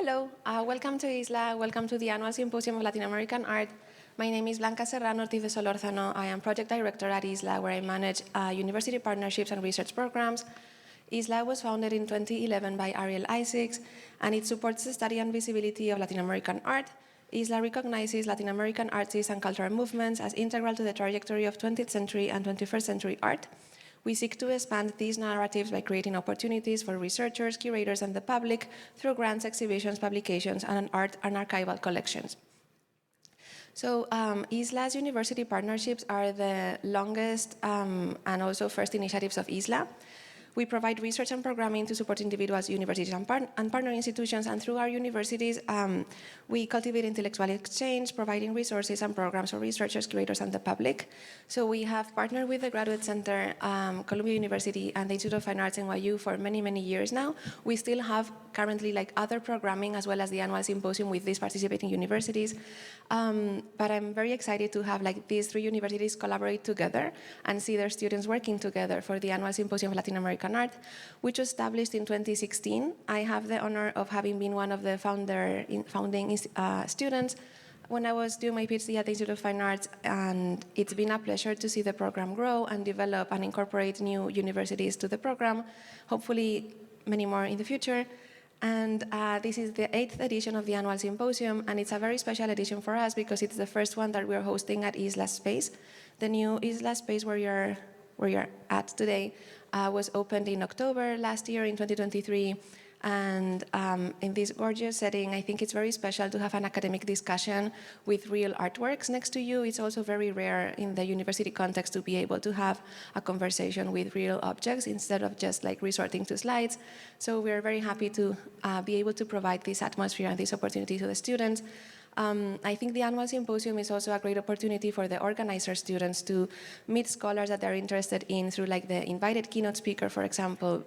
Hello, welcome to ISLAA, welcome to the annual Symposium of Latin American Art. My name is Blanca Serrano Ortiz de Solórzano. I am project director at ISLAA, where I manage university partnerships and research programs. ISLAA was founded in 2011 by Ariel Isaacs, and it supports the study and visibility of Latin American art. ISLAA recognizes Latin American artists and cultural movements as integral to the trajectory of 20th century and 21st century art. We seek to expand these narratives by creating opportunities for researchers, curators, and the public through grants, exhibitions, publications, and art and archival collections. So ISLAA's university partnerships are the longest and also first initiatives of ISLAA. We provide research and programming to support individuals, universities, and partner institutions, and through our universities, we cultivate intellectual exchange, providing resources and programs for researchers, curators, and the public. So we have partnered with the Graduate Center, Columbia University, and the Institute of Fine Arts NYU for many, many years now. We still have currently other programming as well as the annual symposium with these participating universities. But I'm very excited to have these three universities collaborate together and see their students working together for the annual Symposium of Latin American Art, which was established in 2016. I have the honor of having been one of the founding students when I was doing my PhD at the Institute of Fine Arts, and it's been a pleasure to see the program grow and develop and incorporate new universities to the program, hopefully many more in the future. And this is the 8th edition of the annual symposium, and it's a very special edition for us because it's the first one that we're hosting at ISLAA Space. The new ISLAA Space where you're at today was opened in October last year in 2023. And in this gorgeous setting, I think it's very special to have an academic discussion with real artworks next to you. It's also very rare in the university context to be able to have a conversation with real objects instead of just resorting to slides. So we're very happy to be able to provide this atmosphere and this opportunity to the students. I think the annual symposium is also a great opportunity for the organizer students to meet scholars that they're interested in through the invited keynote speaker, for example,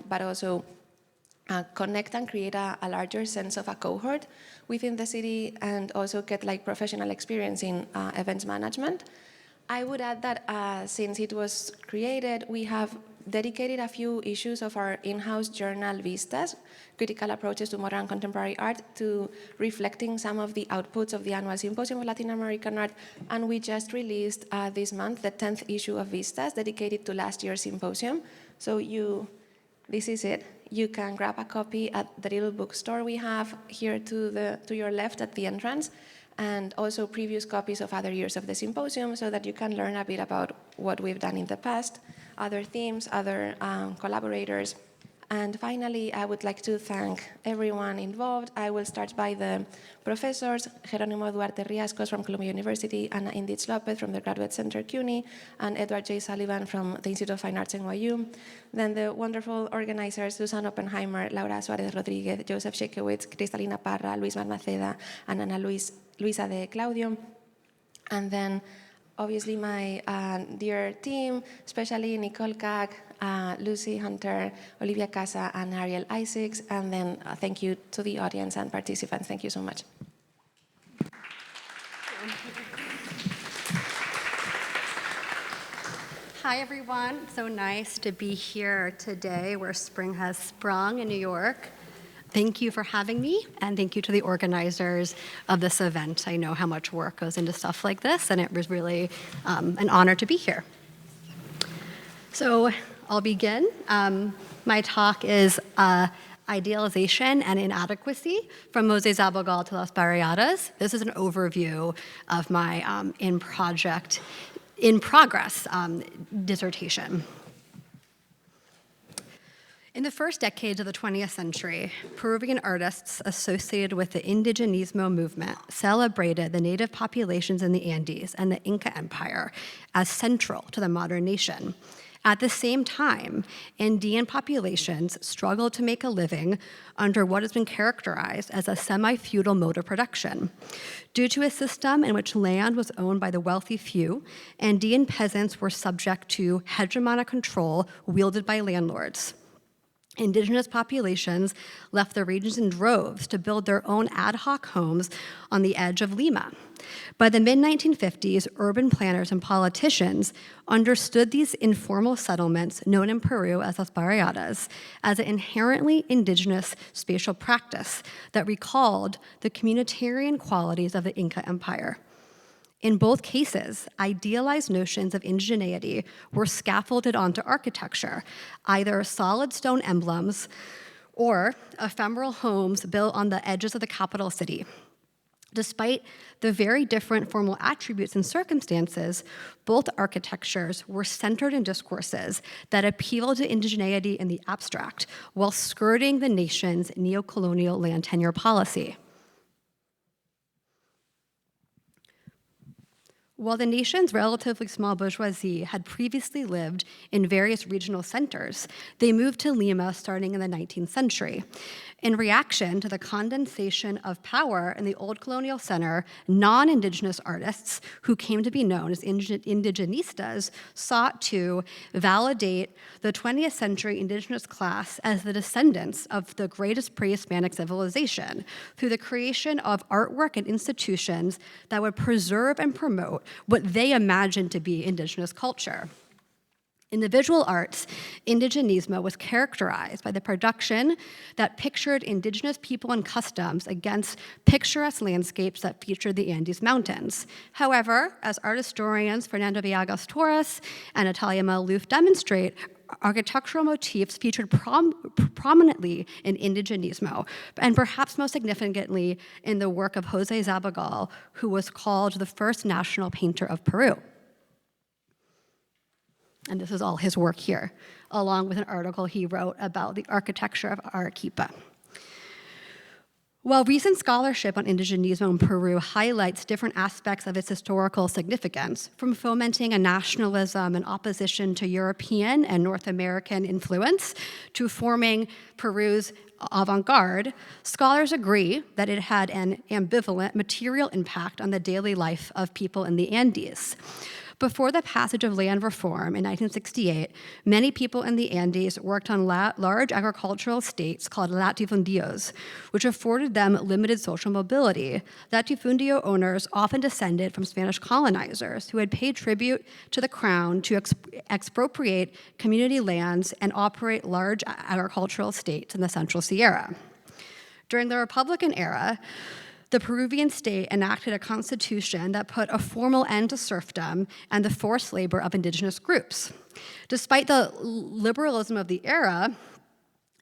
but also connect and create a larger sense of a cohort within the city and also get professional experience in events management. I would add that since it was created, we have dedicated a few issues of our in-house journal Vistas, Critical Approaches to Modern and Contemporary Art, to reflecting some of the outputs of the annual Symposium of Latin American Art. And we just released this month the 10th issue of Vistas, dedicated to last year's symposium. So this is it. You can grab a copy at the little bookstore we have here to your left at the entrance, and also previous copies of other years of the symposium so that you can learn a bit about what we've done in the past, other themes, other collaborators. And finally, I would like to thank everyone involved. I will start by the professors, Jerónimo Duarte Riascos from Columbia University, Ana Inditz Lopez from the Graduate Center CUNY, and Edward J. Sullivan from the Institute of Fine Arts NYU. Then the wonderful organizers, Susan Oppenheimer, Laura Suarez Rodriguez, Joseph Shekewitz, Cristalina Parra, Luis Marnaceda, and Ana Luisa de Claudio. And then obviously my dear team, especially Nicole Kag, Lucy Hunter, Olivia Casa, and Ariel Isaacs. And then thank you to the audience and participants. Thank you so much. Hi, everyone. So nice to be here today where spring has sprung in New York. Thank you for having me, and thank you to the organizers of this event. I know how much work goes into stuff like this, and it was really an honor to be here. So I'll begin. My talk is Idealization and Inadequacy, from José Sabogal to Las Barriadas. This is an overview of my in progress dissertation. In the first decades of the 20th century, Peruvian artists associated with the indigenismo movement celebrated the native populations in the Andes and the Inca Empire as central to the modern nation. At the same time, Andean populations struggled to make a living under what has been characterized as a semi-feudal mode of production. Due to a system in which land was owned by the wealthy few, Andean peasants were subject to hegemonic control wielded by landlords. Indigenous populations left the regions in droves to build their own ad hoc homes on the edge of Lima. By the mid-1950s, urban planners and politicians understood these informal settlements, known in Peru as las barriadas, as an inherently indigenous spatial practice that recalled the communitarian qualities of the Inca Empire. In both cases, idealized notions of indigeneity were scaffolded onto architecture, either solid stone emblems or ephemeral homes built on the edges of the capital city. Despite the very different formal attributes and circumstances, both architectures were centered in discourses that appealed to indigeneity in the abstract while skirting the nation's neocolonial land tenure policy. While the nation's relatively small bourgeoisie had previously lived in various regional centers, they moved to Lima starting in the 19th century. In reaction to the condensation of power in the old colonial center, non-indigenous artists, who came to be known as indigenistas, sought to validate the 20th century indigenous class as the descendants of the greatest pre-Hispanic civilization through the creation of artwork and institutions that would preserve and promote what they imagined to be indigenous culture. In the visual arts, indigenismo was characterized by the production that pictured indigenous people and customs against picturesque landscapes that featured the Andes Mountains. However, as art historians Fernando Villegas Torres and Natalia Maloof demonstrate, architectural motifs featured prominently in indigenismo, and perhaps most significantly in the work of José Sabogal, who was called the first national painter of Peru. And this is all his work here, along with an article he wrote about the architecture of Arequipa. While recent scholarship on indigenismo in Peru highlights different aspects of its historical significance, from fomenting a nationalism in opposition to European and North American influence to forming Peru's avant-garde, scholars agree that it had an ambivalent material impact on the daily life of people in the Andes. Before the passage of land reform in 1968, many people in the Andes worked on large agricultural estates called latifundios, which afforded them limited social mobility. Latifundio owners often descended from Spanish colonizers who had paid tribute to the crown to expropriate community lands and operate large agricultural estates in the Central Sierra. During the Republican era, the Peruvian state enacted a constitution that put a formal end to serfdom and the forced labor of indigenous groups. Despite the liberalism of the era,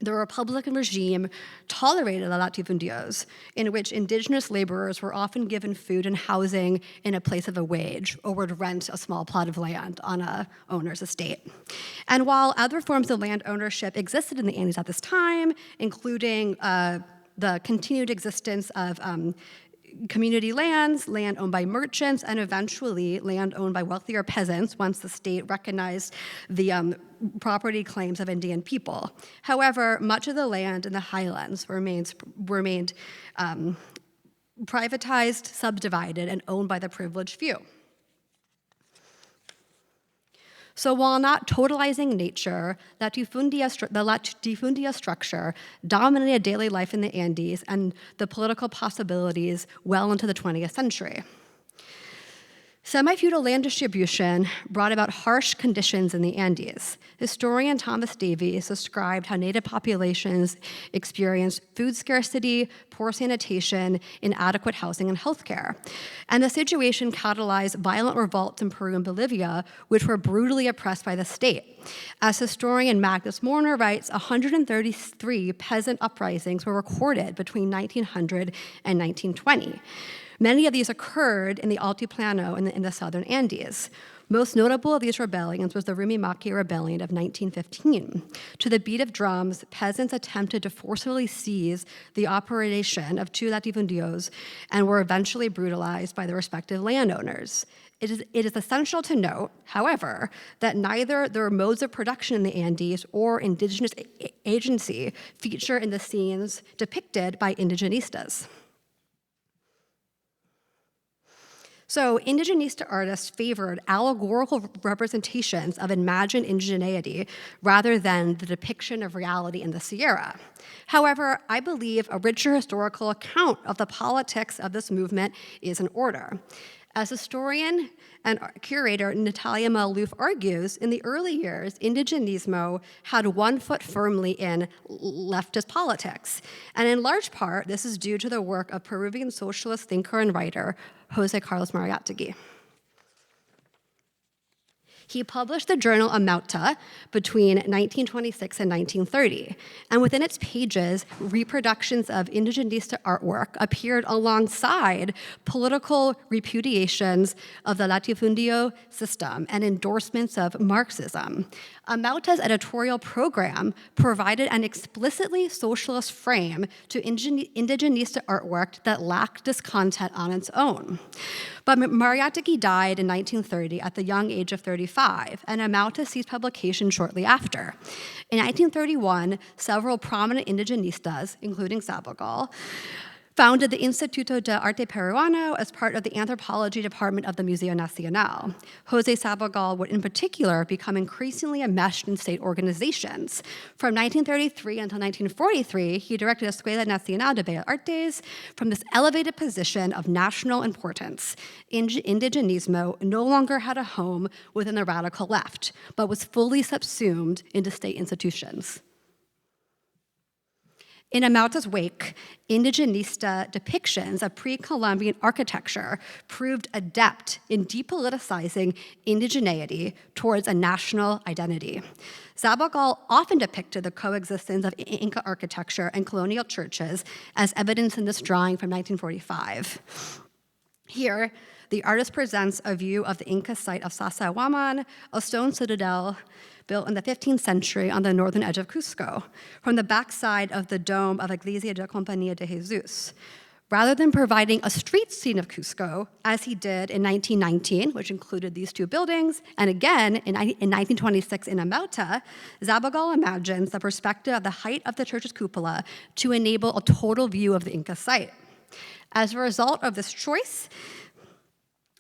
the Republican regime tolerated the latifundios, in which indigenous laborers were often given food and housing in a place of a wage, or would rent a small plot of land on a owner's estate. And while other forms of land ownership existed in the Andes at this time, including the continued existence of community lands, land owned by merchants, and eventually land owned by wealthier peasants once the state recognized the property claims of Indian people. However, much of the land in the highlands remained privatized, subdivided, and owned by the privileged few. So while not totalizing nature, the latifundia structure dominated daily life in the Andes and the political possibilities well into the 20th century. Semi-feudal land distribution brought about harsh conditions in the Andes. Historian Thomas Davies described how native populations experienced food scarcity, poor sanitation, inadequate housing, and healthcare. And the situation catalyzed violent revolts in Peru and Bolivia, which were brutally oppressed by the state. As historian Magnus Morner writes, 133 peasant uprisings were recorded between 1900 and 1920. Many of these occurred in the Altiplano in the southern Andes. Most notable of these rebellions was the Rumimaki Rebellion of 1915. To the beat of drums, peasants attempted to forcibly seize the operation of two latifundios and were eventually brutalized by the respective landowners. It is essential to note, however, that neither their modes of production in the Andes or indigenous agency feature in the scenes depicted by indigenistas. So indigenista artists favored allegorical representations of imagined indigeneity rather than the depiction of reality in the Sierra. However, I believe a richer historical account of the politics of this movement is in order. As historian and curator Natalia Maloof argues, in the early years, indigenismo had one foot firmly in leftist politics. And in large part, this is due to the work of Peruvian socialist thinker and writer José Carlos Mariátegui. He published the journal Amauta between 1926 and 1930, and within its pages, reproductions of indigenista artwork appeared alongside political repudiations of the latifundio system and endorsements of Marxism. Amauta's editorial program provided an explicitly socialist frame to indigenista artwork that lacked this content on its own. But Mariátegui died in 1930 at the young age of 35, and Amauta ceased publication shortly after. In 1931, several prominent indigenistas, including Sabogal, founded the Instituto de Arte Peruano as part of the anthropology department of the Museo Nacional. José Sabogal would in particular become increasingly enmeshed in state organizations. From 1933 until 1943, he directed Escuela Nacional de Bellas Artes from this elevated position of national importance. Indigenismo no longer had a home within the radical left, but was fully subsumed into state institutions. In Amauta's wake, indigenista depictions of pre-Columbian architecture proved adept in depoliticizing indigeneity towards a national identity. Sabogal often depicted the coexistence of Inca architecture and colonial churches, as evidenced in this drawing from 1945. Here, the artist presents a view of the Inca site of Sacsayhuaman, a stone citadel built in the 15th century on the northern edge of Cusco, from the backside of the dome of Iglesia de Compañía de Jesus. Rather than providing a street scene of Cusco, as he did in 1919, which included these two buildings, and again in 1926 in Amauta, Sabogal imagines the perspective of the height of the church's cupola to enable a total view of the Inca site. As a result of this choice,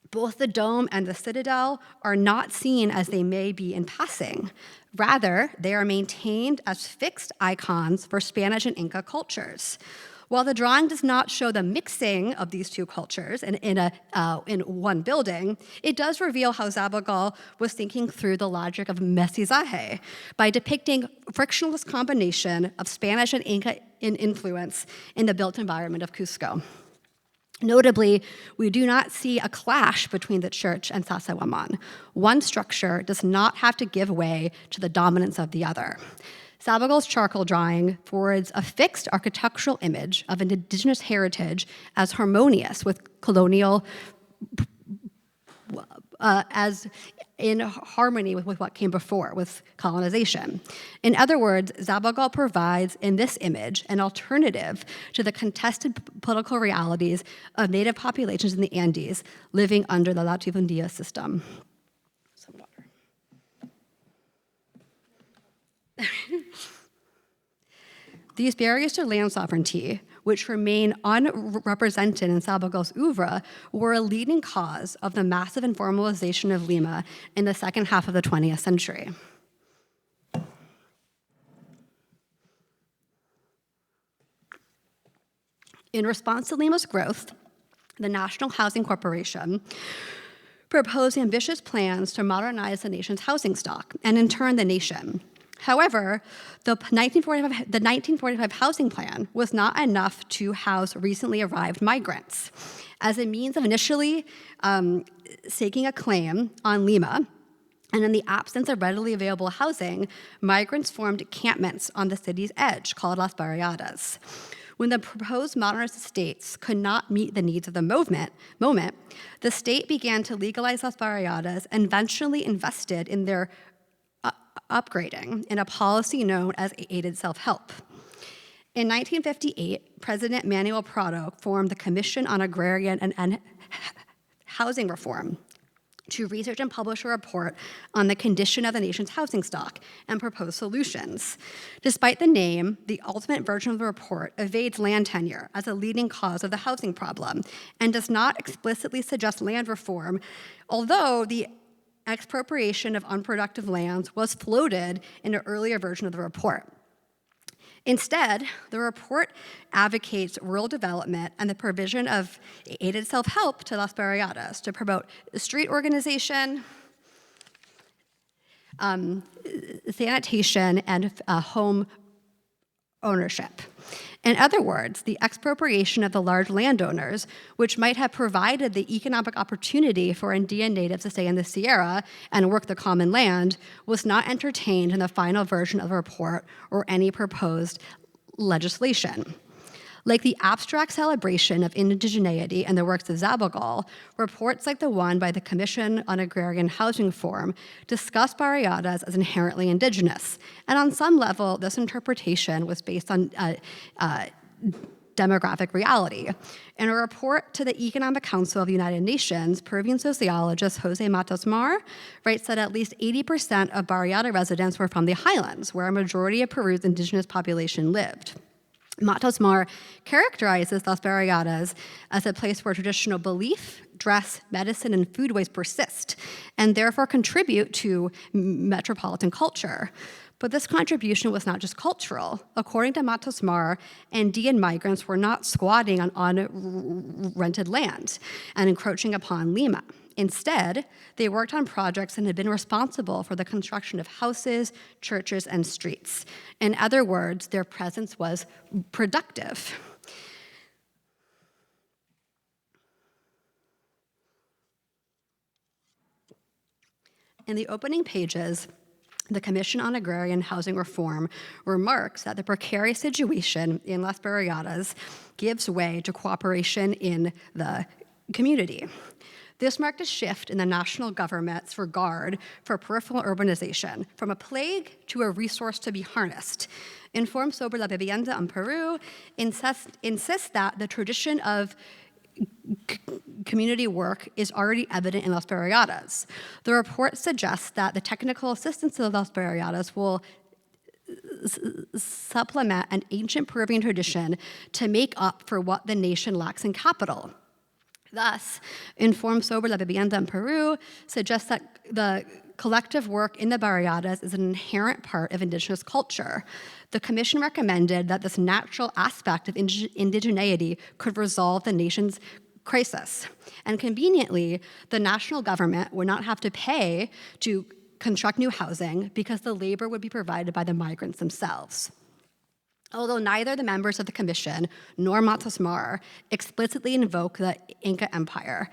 both the dome and the citadel are not seen as they may be in passing. Rather, they are maintained as fixed icons for Spanish and Inca cultures. While the drawing does not show the mixing of these two cultures in one building, it does reveal how Sabogal was thinking through the logic of mestizaje by depicting frictionless combination of Spanish and Inca influence in the built environment of Cusco. Notably, we do not see a clash between the church and Sacsayhuaman. One structure does not have to give way to the dominance of the other. Sabogal's charcoal drawing forwards a fixed architectural image of indigenous heritage as harmonious with colonial, as in harmony with what came before, with colonization. In other words, Sabogal provides in this image an alternative to the contested political realities of native populations in the Andes living under the latifundio system. Some water. These barriers to land sovereignty, which remain unrepresented in Sabogal's oeuvre, were a leading cause of the massive informalization of Lima in the second half of the 20th century. In response to Lima's growth, the National Housing Corporation proposed ambitious plans to modernize the nation's housing stock, and in turn the nation. However, the 1945 housing plan was not enough to house recently arrived migrants. As a means of initially staking a claim on Lima, and in the absence of readily available housing, migrants formed encampments on the city's edge called Las Barriadas. When the proposed modernist estates could not meet the needs of the moment, the state began to legalize Las Barriadas and eventually invested in their upgrading in a policy known as aided self-help. In 1958, President Manuel Prado formed the Commission on Agrarian and Housing Reform. to research and publish a report on the condition of the nation's housing stock and propose solutions. Despite the name, the ultimate version of the report evades land tenure as a leading cause of the housing problem and does not explicitly suggest land reform, although the expropriation of unproductive lands was floated in an earlier version of the report. Instead, the report advocates rural development and the provision of aided self-help to Las Barriadas to promote street organization, sanitation, and home ownership. In other words, the expropriation of the large landowners, which might have provided the economic opportunity for Andean natives to stay in the Sierra and work the common land, was not entertained in the final version of the report or any proposed legislation. Like the abstract celebration of indigeneity and the works of Sabogal, reports like the one by the Commission on Agrarian Housing Reform discuss barriadas as inherently indigenous. And on some level, this interpretation was based on demographic reality. In a report to the Economic Council of the United Nations, Peruvian sociologist José Sabogal writes that at least 80% of barriada residents were from the highlands, where a majority of Peru's indigenous population lived. Sabogal characterizes Las Barriadas as a place where traditional belief, dress, medicine, and foodways persist, and therefore contribute to metropolitan culture. But this contribution was not just cultural. According to Sabogal, Andean migrants were not squatting on rented land and encroaching upon Lima. Instead, they worked on projects and had been responsible for the construction of houses, churches, and streets. In other words, their presence was productive. In the opening pages, the Commission on Agrarian Housing Reform remarks that the precarious situation in Las Barriadas gives way to cooperation in the community. This marked a shift in the national government's regard for peripheral urbanization, from a plague to a resource to be harnessed. Informe sobre la vivienda en Peru insists that the tradition of community work is already evident in Las Barriadas. The report suggests that the technical assistance of Las Barriadas will supplement an ancient Peruvian tradition to make up for what the nation lacks in capital. Thus, Informe sobre la vivienda en Peru suggests that the collective work in the barriadas is an inherent part of indigenous culture. The Commission recommended that this natural aspect of indigeneity could resolve the nation's crisis. And conveniently, the national government would not have to pay to construct new housing because the labor would be provided by the migrants themselves. Although neither the members of the Commission nor Sabogal explicitly invoke the Inca Empire,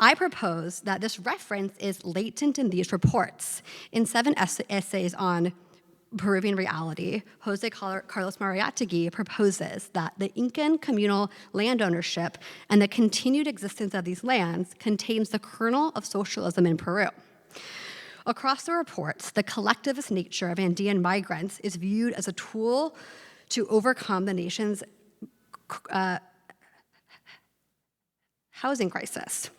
I propose that this reference is latent in these reports. In 7 essays on Peruvian reality, Jose Carlos Mariátegui proposes that the Incan communal land ownership and the continued existence of these lands contains the kernel of socialism in Peru. Across the reports, the collectivist nature of Andean migrants is viewed as a tool to overcome the nation's housing crisis.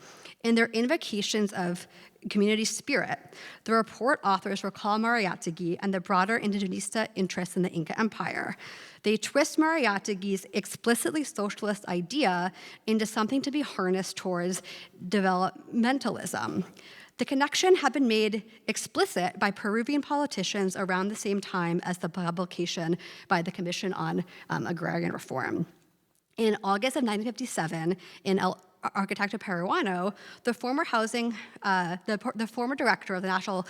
In their invocations of community spirit, the report authors recall Mariátegui and the broader indigenista interests in the Inca Empire. They twist Mariátegui's explicitly socialist idea into something to be harnessed towards developmentalism. The connection had been made explicit by Peruvian politicians around the same time as the publication by the Commission on Agrarian Reform. In August of 1957, in El Arquitecto Peruano, the former director of the National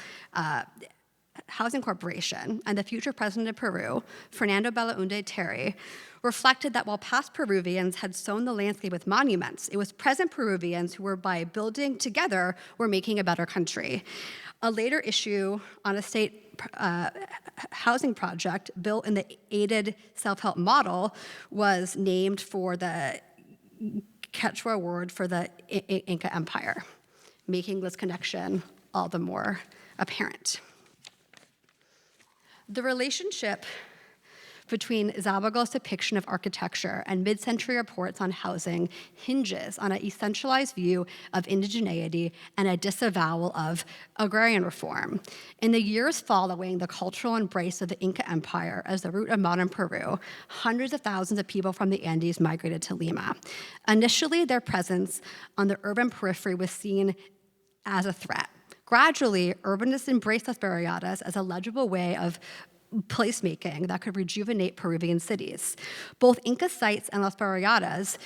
Housing Corporation and the future president of Peru, Fernando Belaúnde Terry, reflected that while past Peruvians had sown the landscape with monuments, it was present Peruvians who were, by building together, were making a better country. A later issue on a state housing project built in the aided self-help model was named for the Quechua word for the Inca Empire, making this connection all the more apparent. The relationship between Sabogal's depiction of architecture and mid-century reports on housing hinges on an essentialized view of indigeneity and a disavowal of agrarian reform. In the years following the cultural embrace of the Inca Empire as the root of modern Peru, hundreds of thousands of people from the Andes migrated to Lima. Initially, their presence on the urban periphery was seen as a threat. Gradually, urbanists embraced las barriadas as a legible way of placemaking that could rejuvenate Peruvian cities. Both Inca sites and las barriadas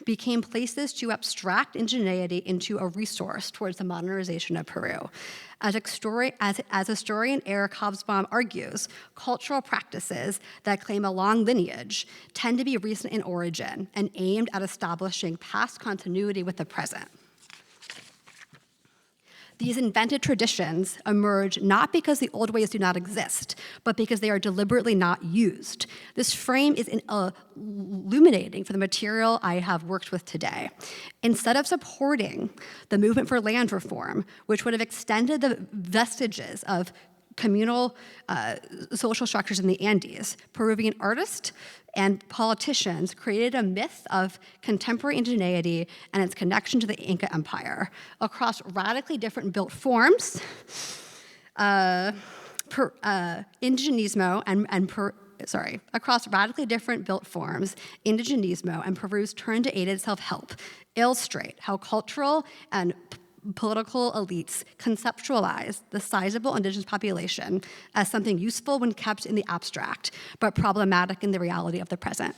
became places to abstract indigeneity into a resource towards the modernization of Peru. As historian Eric Hobsbawm argues, cultural practices that claim a long lineage tend to be recent in origin and aimed at establishing past continuity with the present. These invented traditions emerge not because the old ways do not exist, but because they are deliberately not used. This frame is illuminating for the material I have worked with today. Instead of supporting the movement for land reform, which would have extended the vestiges of communal social structures in the Andes, Peruvian artists and politicians created a myth of contemporary indigeneity and its connection to the Inca Empire. Across radically different built forms, indigenismo across radically different built forms, indigenismo and Peru's turn to aided self-help illustrate how cultural and political elites conceptualize the sizable indigenous population as something useful when kept in the abstract, but problematic in the reality of the present.